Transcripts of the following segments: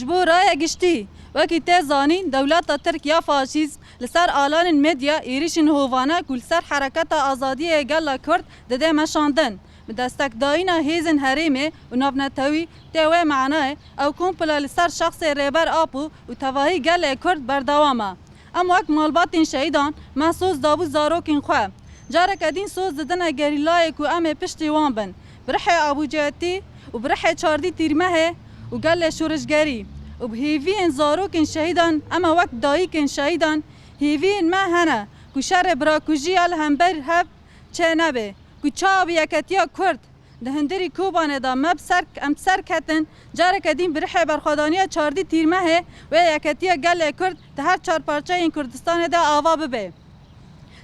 جبو رايا گشتی وکی تزانین دولت ترکیه فاشیست لسر آلان مدیا ایریشن هووانا کل سر حرکت آزادی گل کرد دده مشاندن به دستک داینا هیزن حریمه و نابنتوی تیوه معناه او کمپلا لسر شخص ریبر آپو و تواهی گل کرد بردوامه ام وک مالباتین شهیدان محسوس دابو زاروکین خواه جارک ادین سوز ددن گریلای کو ام پشتی وان بن برحی ابو جاتی و برحی چاردی تیرمه و گل شورشگری و بهیوین زاروکین شهیدان اما وقت دایکین شهیدان هیوین ما هنه کو شر براکوژی الهمبر هب چه نبه کو چاب یکتیا کرد ده هندری کوبانه دا مب سرک ام سرکتن جارک ادین برحی برخوادانیا چاردی تیرمه و یکتیا گل کرد ده هر چار پارچه این کردستان دا آوا ببه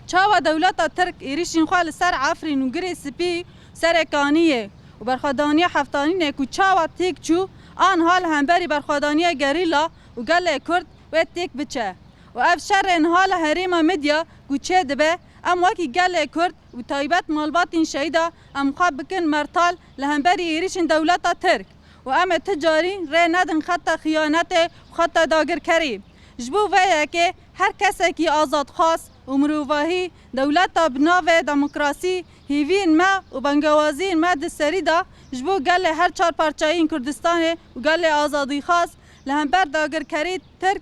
چاوا دولت ترک ایریشین خواه لسر عفرین و گری سپی سرکانیه و برخوادانی هفتانینه کو چاوا تیک چو آن حال همبری برخوادانی گریلا و گل کرد و تیک بچه و اف شر ان حال حریم مدیا گوچه دبه ام وکی گل کرد و تایبت مالباتین شهیدا ام خواب بکن مرتال لهمبری ایریشین دولت ترک و ام تجاری ری ندن خط خیانت و خط داگر کری جبو ویا که هر کسی که آزاد خواست و مروواهی دولت بناو دموکراسی هیوین ما و بنگوازین ما دستری دا جبو گل هر چار پارچایی کردستان و گل آزادی خاص لهمبر داگر کری ترک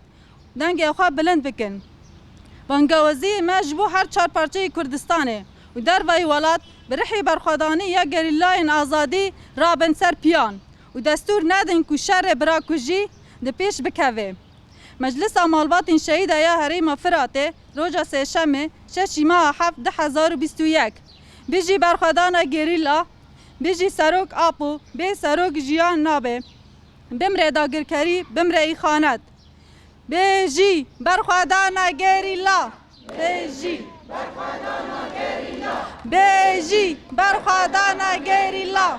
دنگ خواه بلند بکن بنگوازی ما جبو هر چار پارچایی کردستان و در وی ولات برحی برخوادانی یا گریلاین آزادی رابن سر پیان و دستور ندن که شر براکوژی ده پیش بکوه مجلس مالبات شهید یا حریم فراته روزا سهشنبه 6 ماه 7 2021 بیجی برخوادان گریلا بیجی سروک آپو بی سروک جیان نابه بمره داگرکری بمره ای خانت بیجی برخوادان گریلا بیجی برخوادان گریلا بیجی برخوادان گریلا